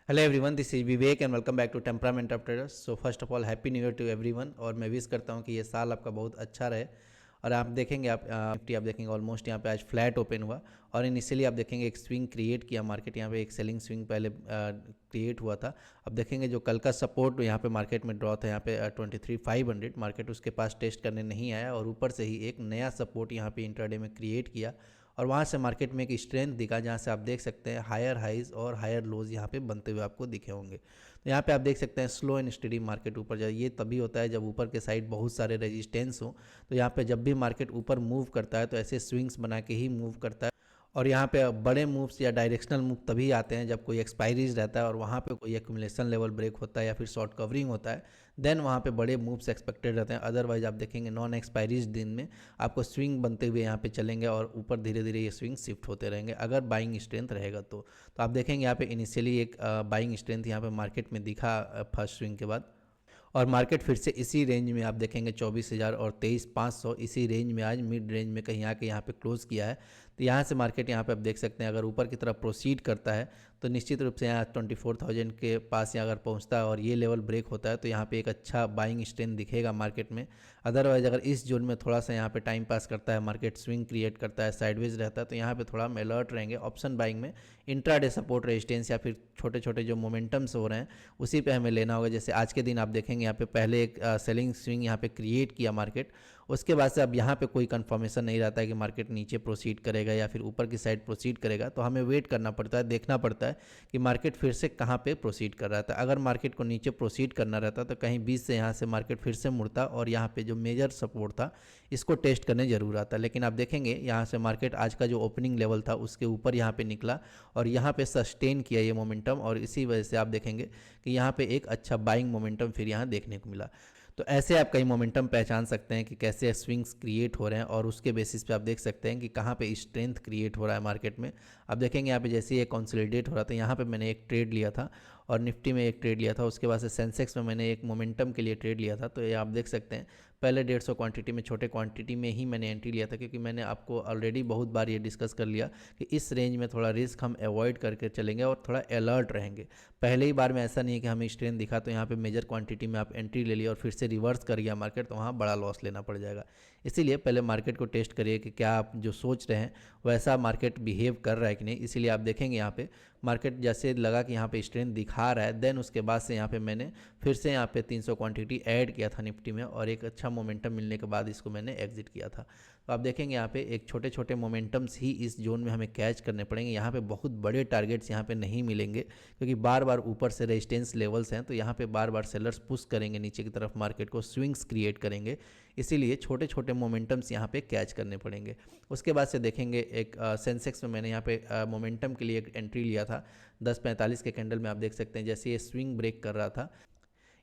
Hello everyone, this is Vivek and welcome back to temperament of traders. So first of all happy new year to everyone. और मैं wish करता हूँ कि ये साल आपका बहुत अच्छा रहे। और आप देखेंगे, आप निफ्टी आप देखेंगे ऑलमोस्ट यहाँ पे आज फ्लैट ओपन हुआ। और इनिशियली आप देखेंगे एक स्विंग क्रिएट किया मार्केट, यहाँ पे एक सेलिंग स्विंग पहले क्रिएट हुआ था। अब देखेंगे जो कल का सपोर्ट यहाँ पे मार्केट में ड्रॉ था, यहाँ पे 23,500 मार्केट उसके पास टेस्ट करने नहीं आया और ऊपर से ही एक नया सपोर्ट यहाँ पे इंट्राडे में क्रिएट किया। और वहाँ से मार्केट में एक स्ट्रेंथ दिखा, जहाँ से आप देख सकते हैं हायर हाइज और हायर लोज यहाँ पे बनते हुए आपको दिखे होंगे। तो यहाँ पे आप देख सकते हैं स्लो एंड स्टडी मार्केट ऊपर जाए। ये तभी होता है जब ऊपर के साइड बहुत सारे रेजिस्टेंस हो। तो यहाँ पे जब भी मार्केट ऊपर मूव करता है तो ऐसे स्विंग्स बना के ही मूव करता है। और यहाँ पे बड़े मूव्स या डायरेक्शनल मूव तभी आते हैं जब कोई एक्सपायरीज रहता है और वहाँ पे कोई एक्यूमुलेशन लेवल ब्रेक होता है या फिर शॉर्ट कवरिंग होता है। देन वहाँ पे बड़े मूव्स एक्सपेक्टेड रहते हैं। अदरवाइज आप देखेंगे नॉन एक्सपायरीज दिन में आपको स्विंग बनते हुए यहाँ पे चलेंगे और ऊपर धीरे धीरे ये स्विंग शिफ्ट होते रहेंगे अगर बाइंग स्ट्रेंथ रहेगा तो आप देखेंगे यहाँ पे इनिशियली एक बाइंग स्ट्रेंथ यहाँ पे मार्केट में दिखा फर्स्ट स्विंग के बाद। और मार्केट फिर से इसी रेंज में आप देखेंगे 24,000 और 23,500 इसी रेंज में आज मिड रेंज में कहीं आके यहाँ पे क्लोज किया है। तो यहाँ से मार्केट यहाँ पे आप देख सकते हैं अगर ऊपर की तरफ प्रोसीड करता है तो निश्चित रूप से यहाँ 24,000 के पास यहाँ अगर पहुँचता है और ये लेवल ब्रेक होता है तो यहाँ पे एक अच्छा बाइंग स्ट्रेंथ दिखेगा मार्केट में। अदरवाइज अगर इस जोन में थोड़ा सा यहाँ पे टाइम पास करता है, मार्केट स्विंग क्रिएट करता है, साइडवेज रहता है, तो यहाँ पे थोड़ा हम अलर्ट रहेंगे ऑप्शन बाइंग में। इंट्राडे सपोर्ट रेजिस्टेंस या फिर छोटे छोटे जो मोमेंटम्स हो रहे हैं उसी पे हमें लेना होगा। जैसे आज के दिन आप देखेंगे यहाँ पे पहले एक सेलिंग स्विंग यहाँ पे क्रिएट किया मार्केट, उसके बाद से अब यहाँ पे कोई कंफर्मेशन नहीं रहता है कि मार्केट नीचे प्रोसीड करेगा या फिर ऊपर की साइड प्रोसीड करेगा। तो हमें वेट करना पड़ता है, देखना पड़ता है कि मार्केट फिर से कहाँ पे प्रोसीड कर रहा था। अगर मार्केट को नीचे प्रोसीड करना रहता तो कहीं बीच से यहाँ से मार्केट फिर से मुड़ता और यहाँ पे जो मेजर सपोर्ट था इसको टेस्ट करने जरूर आता। लेकिन आप देखेंगे यहाँ से मार्केट आज का जो ओपनिंग लेवल था उसके ऊपर यहाँ पे निकला और यहाँ पे सस्टेन किया ये मोमेंटम। और इसी वजह से आप देखेंगे कि यहाँ पे एक अच्छा बाइंग मोमेंटम फिर यहाँ देखने को मिला। तो ऐसे आप कई मोमेंटम पहचान सकते हैं कि कैसे स्विंग्स क्रिएट हो रहे हैं और उसके बेसिस पे आप देख सकते हैं कि कहाँ पे स्ट्रेंथ क्रिएट हो रहा है मार्केट में। आप देखेंगे यहाँ पे जैसे ये कंसोलिडेट हो रहा था, यहाँ पे मैंने एक ट्रेड लिया था और निफ्टी में एक ट्रेड लिया था, उसके बाद से सेंसेक्स में मैंने एक मोमेंटम के लिए ट्रेड लिया था। तो ये आप देख सकते हैं पहले 150 क्वांटिटी में, छोटे क्वांटिटी में ही मैंने एंट्री लिया था, क्योंकि मैंने आपको ऑलरेडी बहुत बार ये डिस्कस कर लिया कि इस रेंज में थोड़ा रिस्क हम अवॉइड करके चलेंगे और थोड़ा अलर्ट रहेंगे। पहले ही बार में ऐसा नहीं है कि हमें स्ट्रेंथ दिखा तो यहाँ पे मेजर क्वांटिटी में आप एंट्री ले लिया और फिर से रिवर्स कर गया मार्केट, तो वहाँ बड़ा लॉस लेना पड़ जाएगा। इसीलिए पहले मार्केट को टेस्ट करिए कि क्या आप जो सोच रहे हैं वैसा मार्केट बिहेव कर रहा है कि नहीं। इसीलिए आप देखेंगे यहाँ पे मार्केट जैसे लगा कि यहाँ पे स्ट्रेंथ दिखा रहा है, देन उसके बाद से यहाँ पे मैंने फिर से यहाँ पे 300 क्वांटिटी ऐड किया था निफ्टी में और एक अच्छा मोमेंटम मिलने के बाद इसको मैंने एग्जिट किया था। तो आप देखेंगे यहाँ पे एक छोटे छोटे मोमेंटम्स ही इस जोन में हमें कैच करने पड़ेंगे। यहाँ पे बहुत बड़े टारगेट्स यहाँ पे नहीं मिलेंगे क्योंकि बार बार ऊपर से रेजिस्टेंस लेवल्स हैं, तो यहाँ पे बार बार सेलर्स पुश करेंगे नीचे की तरफ, मार्केट को स्विंग्स क्रिएट करेंगे। इसीलिए छोटे छोटे मोमेंटम्स यहाँ पे कैच करने पड़ेंगे। उसके बाद से देखेंगे एक सेंसेक्स में मैंने यहाँ पे मोमेंटम के लिए एक एंट्री लिया था 10:45 के कैंडल में। आप देख सकते हैं जैसे ये स्विंग ब्रेक कर रहा था,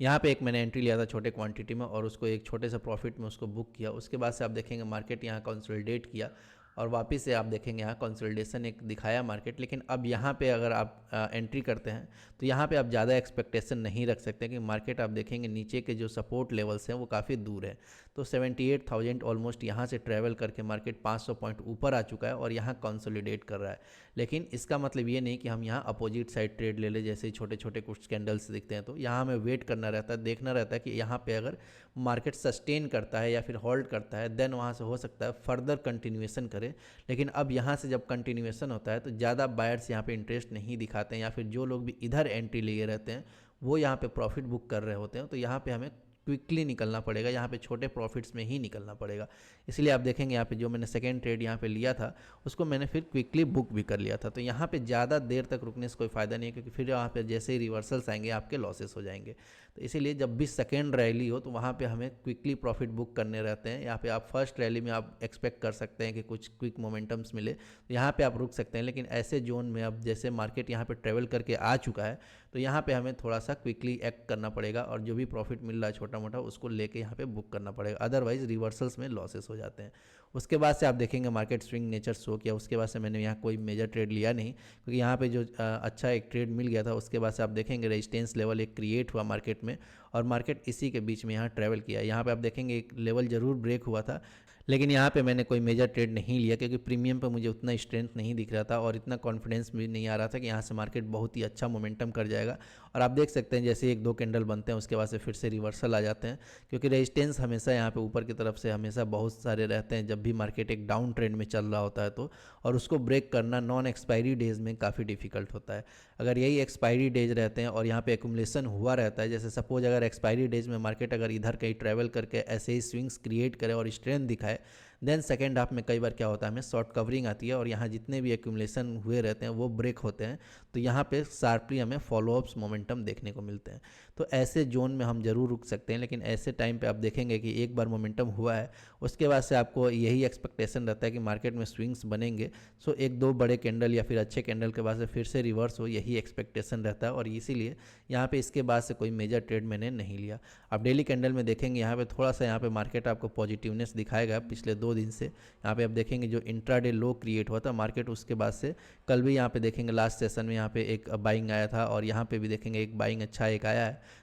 यहाँ पे एक मैंने एंट्री लिया था छोटे क्वांटिटी में और उसको एक छोटे से प्रॉफिट में उसको बुक किया। उसके बाद से आप देखेंगे मार्केट यहाँ कंसोलिडेट किया और वापस से आप देखेंगे यहाँ कंसोलिडेशन एक दिखाया मार्केट। लेकिन अब यहाँ पे अगर आप एंट्री करते हैं तो यहाँ पे आप ज़्यादा एक्सपेक्टेशन नहीं रख सकते कि मार्केट आप देखेंगे नीचे के जो सपोर्ट लेवल्स हैं वो काफ़ी दूर है। तो 78,000 ऑलमोस्ट यहाँ से ट्रैवल करके मार्केट 500 पॉइंट ऊपर आ चुका है और यहाँ कंसोलिडेट कर रहा है। लेकिन इसका मतलब ये नहीं कि हम यहाँ अपोजिट साइड ट्रेड ले लें, जैसे छोटे छोटे कुछ कैंडल्स दिखते हैं। तो यहाँ हमें वेट करना रहता है, देखना रहता है कि यहाँ पे अगर मार्केट सस्टेन करता है या फिर होल्ड करता है, देन वहाँ से हो सकता है फर्दर कंटिन्यूएशन करे। लेकिन अब यहाँ से जब कंटिन्यूएशन होता है तो ज़्यादा बायर्स यहाँ पे इंटरेस्ट नहीं दिखाते हैं, या फिर जो लोग भी इधर एंट्री लिए रहते हैं वो यहाँ पे प्रॉफिट बुक कर रहे होते हैं। तो यहाँ पे हमें क्विकली निकलना पड़ेगा, यहाँ पे छोटे प्रॉफिट्स में ही निकलना पड़ेगा। इसलिए आप देखेंगे यहाँ पे जो मैंने सेकेंड ट्रेड यहाँ पे लिया था उसको मैंने फिर क्विकली बुक भी कर लिया था। तो यहाँ पे ज़्यादा देर तक रुकने से कोई फ़ायदा नहीं है, क्योंकि फिर यहाँ पे जैसे ही रिवर्सल्स आएंगे आपके लॉसेस हो जाएंगे। तो इसीलिए जब भी सेकेंड रैली हो तो वहाँ पर हमें क्विकली प्रॉफिट बुक करने रहते हैं। यहाँ पर आप फर्स्ट रैली में आप एक्सपेक्ट कर सकते हैं कि कुछ क्विक मोमेंटम्स मिले, तो यहाँ पर आप रुक सकते हैं। लेकिन ऐसे जोन में अब जैसे मार्केट यहाँ पर ट्रेवल करके आ चुका है तो यहाँ पर हमें थोड़ा सा क्विकली एक्ट करना पड़ेगा और जो भी प्रॉफिट मिल रहा है छोटा मोटा उसको लेके यहाँ पे बुक करना पड़ेगा, अदरवाइज रिवर्सल्स में लॉसेस हो जाते हैं। उसके बाद से आप देखेंगे मार्केट स्विंग नेचर शो किया। उसके बाद से मैंने यहाँ कोई मेजर ट्रेड लिया नहीं, क्योंकि यहाँ पे जो अच्छा एक ट्रेड मिल गया था उसके बाद से आप देखेंगे रेजिस्टेंस लेवल एक क्रिएट हुआ मार्केट में और मार्केट इसी के बीच में यहाँ ट्रैवल किया। यहाँ पे आप देखेंगे एक लेवल ज़रूर ब्रेक हुआ था, लेकिन यहाँ पे मैंने कोई मेजर ट्रेड नहीं लिया क्योंकि प्रीमियम पे मुझे उतना स्ट्रेंथ नहीं दिख रहा था और इतना कॉन्फिडेंस भी नहीं आ रहा था कि यहाँ से मार्केट बहुत ही अच्छा मोमेंटम कर जाएगा। और आप देख सकते हैं जैसे एक दो कैंडल बनते हैं उसके बाद से फिर से रिवर्सल आ जाते हैं, क्योंकि रेजिस्टेंस हमेशा यहाँ पे ऊपर की तरफ से हमेशा बहुत सारे रहते हैं जब भी मार्केट एक डाउन ट्रेंड में चल रहा होता है तो, और उसको ब्रेक करना नॉन एक्सपायरी डेज में काफ़ी डिफिकल्ट होता है। अगर यही एक्सपायरी डेज रहते हैं और यहाँ पे एक्यूमुलेशन हुआ रहता है, जैसे सपोज अगर एक्सपायरी डेज में मार्केट अगर इधर कहीं ट्रैवल करके ऐसे ही स्विंग्स क्रिएट करे और स्ट्रेंथ दिखाए, देन सेकेंड हाफ में कई बार क्या होता है हमें शॉर्ट कवरिंग आती है और यहाँ जितने भी एक्यूमुलेशन हुए रहते हैं वो ब्रेक होते हैं, तो यहाँ पे शार्पली हमें फॉलोअप्स मोमेंटम देखने को मिलते हैं। तो ऐसे जोन में हम जरूर रुक सकते हैं, लेकिन ऐसे टाइम पे आप देखेंगे कि एक बार मोमेंटम हुआ है उसके बाद से आपको यही एक्सपेक्टेशन रहता है कि मार्केट में स्विंग्स बनेंगे। सो एक दो बड़े कैंडल या फिर अच्छे कैंडल के बाद से फिर से रिवर्स हो, यही एक्सपेक्टेशन रहता है और इसीलिए यहाँ पे इसके बाद से कोई मेजर ट्रेड मैंने नहीं लिया। आप डेली कैंडल में देखेंगे यहाँ पे थोड़ा सा यहाँ पे मार्केट आपको पॉजिटिवनेस दिखाएगा पिछले 2 दिन से। यहाँ पे आप देखेंगे जो इंट्राडे लो क्रिएट हुआ था मार्केट, उसके बाद से कल भी यहाँ पे देखेंगे लास्ट सेशन में यहाँ पे एक बाइंग आया था और यहाँ पे भी देखेंगे एक बाइंग अच्छा एक आया है।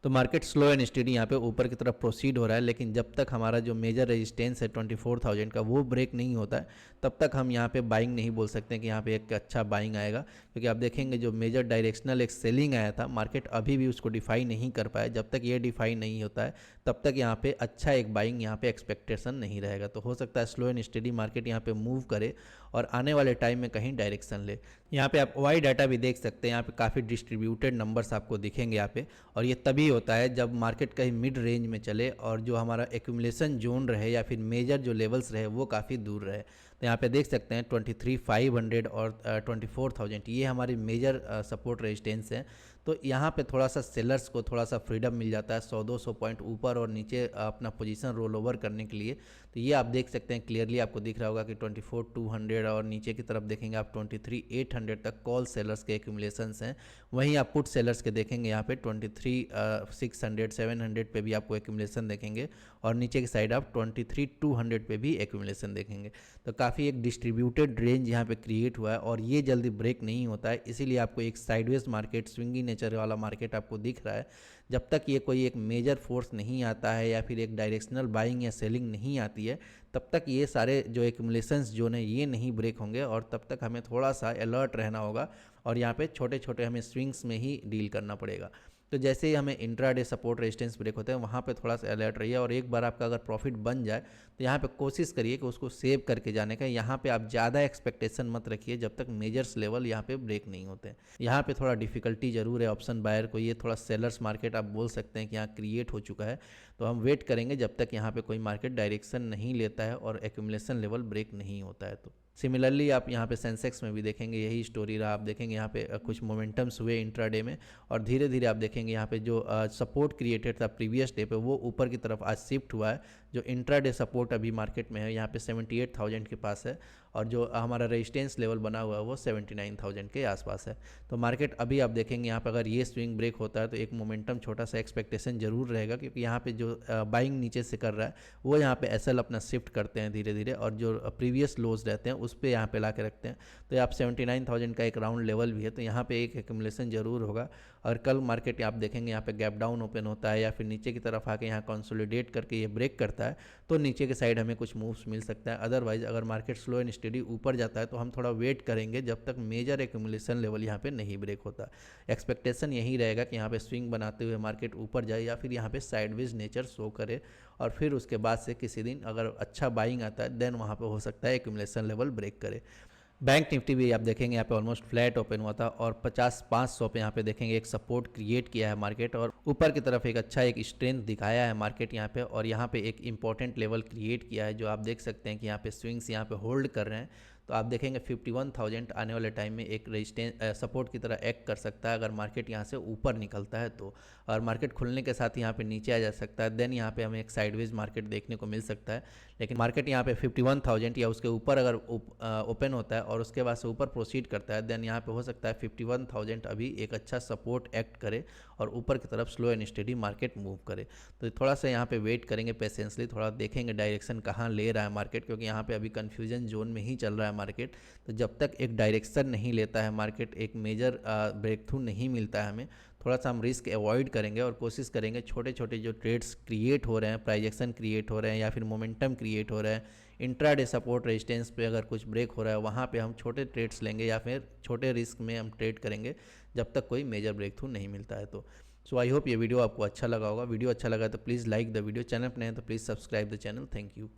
तो मार्केट स्लो एंड स्टेडी यहाँ पे ऊपर की तरफ प्रोसीड हो रहा है, लेकिन जब तक हमारा जो मेजर रेजिस्टेंस है 24,000 का वो ब्रेक नहीं होता है तब तक हम यहाँ पे बाइंग नहीं बोल सकते कि यहाँ पे एक अच्छा बाइंग आएगा, क्योंकि आप देखेंगे जो मेजर डायरेक्शनल एक सेलिंग आया था मार्केट अभी भी उसको डिफाइन नहीं कर पाया। जब तक ये डिफाइन नहीं होता है तब तक यहाँ पे अच्छा एक बाइंग यहाँ पे एक्सपेक्टेशन नहीं रहेगा। तो हो सकता है स्लो एंड स्टेडी मार्केट यहाँ पे मूव करे और आने वाले टाइम में कहीं डायरेक्शन ले। यहाँ पे आप वाई डाटा भी देख सकते हैं, यहाँ पे काफ़ी डिस्ट्रीब्यूटेड नंबर्स आपको दिखेंगे यहाँ पे, और ये तभी होता है जब मार्केट कहीं मिड रेंज में चले और जो हमारा एक्यूमुलेशन जोन रहे या फिर मेजर जो लेवल्स रहे वो काफ़ी दूर रहे। तो यहाँ पे देख सकते हैं 23,500 और 24,000 ये हमारी मेजर सपोर्ट रेजिस्टेंस है। तो यहाँ पे थोड़ा सा सेलर्स को थोड़ा सा फ्रीडम मिल जाता है 100-200 पॉइंट ऊपर और नीचे अपना पोजीशन रोल ओवर करने के लिए। तो ये आप देख सकते हैं क्लियरली, आपको दिख रहा होगा कि 24,200 और नीचे की तरफ देखेंगे आप 23,800 तक कॉल सेलर्स के एक्यूमुलेशंस हैं। वहीं आप पुट सेलर्स के देखेंगे यहाँ पे 23,600 700 पे भी आपको एक्यूमुलेशन देखेंगे और नीचे की साइड आप 23,200 पे भी एक्यूमुलेशन देखेंगे। तो काफ़ी एक डिस्ट्रीब्यूटेड रेंज यहाँ पे क्रिएट हुआ है और ये जल्दी ब्रेक नहीं होता है, इसीलिए आपको एक साइडवेज मार्केट स्विंगी नेचर वाला मार्केट आपको दिख रहा है। जब तक ये कोई एक मेजर फोर्स नहीं आता है या फिर एक डायरेक्शनल बाइंग या सेलिंग नहीं आती है तब तक ये सारे जो एक्यूमुलेशंस जो है ये नहीं ब्रेक होंगे और तब तक हमें थोड़ा सा अलर्ट रहना होगा और यहाँ पे छोटे छोटे हमें स्विंग्स में ही डील करना पड़ेगा। तो जैसे ही हमें इंट्राडे सपोर्ट रेजिस्टेंस ब्रेक होते हैं वहाँ पे थोड़ा सा अलर्ट रहिए और एक बार आपका अगर प्रॉफिट बन जाए तो यहाँ पे कोशिश करिए कि उसको सेव करके जाने का। यहाँ पे आप ज़्यादा एक्सपेक्टेशन मत रखिए जब तक मेजर्स लेवल यहाँ पे ब्रेक नहीं होते हैं। यहाँ पे थोड़ा डिफिकल्टी जरूर है ऑप्शन बायर को, ये थोड़ा सेलर्स मार्केट आप बोल सकते हैं कि यहाँ क्रिएट हो चुका है। तो हम वेट करेंगे जब तक यहाँ पे कोई मार्केट डायरेक्शन नहीं लेता है और एक्यूमुलेशन लेवल ब्रेक नहीं होता है। तो सिमिलरली आप यहाँ पे सेंसेक्स में भी देखेंगे यही स्टोरी रहा। आप देखेंगे यहाँ पे कुछ मोमेंटम्स हुए इंट्राडे में और धीरे धीरे आप देखेंगे यहाँ पे जो सपोर्ट क्रिएटेड था प्रीवियस डे पे वो ऊपर की तरफ आज शिफ्ट हुआ है। जो इंट्राडे सपोर्ट अभी मार्केट में है यहाँ पे 78,000 के पास है और जो हमारा रेजिस्टेंस लेवल बना हुआ है वो 79,000 के आसपास है। तो मार्केट अभी आप देखेंगे यहाँ पे अगर ये स्विंग ब्रेक होता है तो एक मोमेंटम छोटा सा एक्सपेक्टेशन जरूर रहेगा, क्योंकि यहाँ पे जो बाइंग नीचे से कर रहा है वो यहाँ पे एसएल अपना शिफ्ट करते हैं धीरे धीरे और जो प्रीवियस लोज रहते हैं उस पर यहाँ पे ला के रखते हैं। तो आप 79,000 का एक राउंड लेवल भी है, तो यहाँ पे एक एक्यूमुलेशन जरूर होगा। और कल मार्केट आप देखेंगे यहाँ पे गैप डाउन ओपन होता है या फिर नीचे की तरफ आके यहाँ कंसोलिडेट करके ये ब्रेक करता है तो नीचे के साइड हमें कुछ मूव्स मिल सकता है। अदरवाइज अगर मार्केट स्लो एंड स्टेडी ऊपर जाता है तो हम थोड़ा वेट करेंगे जब तक मेजर एक्यूमुलेशन लेवल यहाँ पे नहीं ब्रेक होता। एक्सपेक्टेशन यही रहेगा कि यहाँ पे स्विंग बनाते हुए मार्केट ऊपर जाए या फिर यहाँ पे साइडवेज नेचर शो करे और फिर उसके बाद से किसी दिन अगर अच्छा बाइंग आता है देन वहाँ पे हो सकता है एक्यूमुलेशन लेवल ब्रेक करे। बैंक निफ्टी भी आप देखेंगे यहाँ पे ऑलमोस्ट फ्लैट ओपन हुआ था और 50,500 पे यहाँ पे देखेंगे एक सपोर्ट क्रिएट किया है मार्केट और ऊपर की तरफ एक अच्छा एक स्ट्रेंथ दिखाया है मार्केट यहाँ पे और यहाँ पे एक इंपॉर्टेंट लेवल क्रिएट किया है जो आप देख सकते हैं कि यहाँ पे स्विंग्स यहाँ पे होल्ड कर रहे हैं। तो आप देखेंगे 51,000 आने वाले टाइम में एक रेजिस्टेंस सपोर्ट की तरह एक्ट कर सकता है अगर मार्केट यहाँ से ऊपर निकलता है तो, और मार्केट खुलने के साथ यहाँ पे नीचे आ जा सकता है। देन यहाँ पे हमें एक साइडवेज मार्केट देखने को मिल सकता है, लेकिन मार्केट यहाँ पे 51,000 या उसके ऊपर अगर ओपन होता है और उसके बाद से ऊपर प्रोसीड करता है देन यहाँ पे हो सकता है 51,000 अभी एक अच्छा सपोर्ट एक्ट करे और ऊपर की तरफ slow and steady market move करे। तो थोड़ा सा यहाँ पे वेट करेंगे पेशेंसली, थोड़ा देखेंगे डायरेक्शन कहाँ ले रहा है मार्केट, क्योंकि यहाँ पे अभी कन्फ्यूजन जोन में ही चल रहा है मार्केट। तो जब तक एक डायरेक्शन नहीं लेता है मार्केट, एक मेजर ब्रेक थ्रू नहीं मिलता है हमें, थोड़ा सा हम रिस्क अवॉइड करेंगे और कोशिश करेंगे छोटे छोटे जो ट्रेड्स क्रिएट हो रहे हैं, प्राइजेक्शन क्रिएट हो रहे हैं या फिर मोमेंटम क्रिएट हो रहा है, इंट्राडे सपोर्ट रेजिस्टेंस पे अगर कुछ ब्रेक हो रहा है वहाँ पे हम छोटे ट्रेड्स लेंगे या फिर छोटे रिस्क में हम ट्रेड करेंगे जब तक कोई मेजर ब्रेक थ्रू नहीं मिलता है। तो सो आई होप ये वीडियो आपको अच्छा लगा होगा। वीडियो अच्छा लगा तो please like the video, channel पर नए हैं तो please subscribe the channel. Thank you.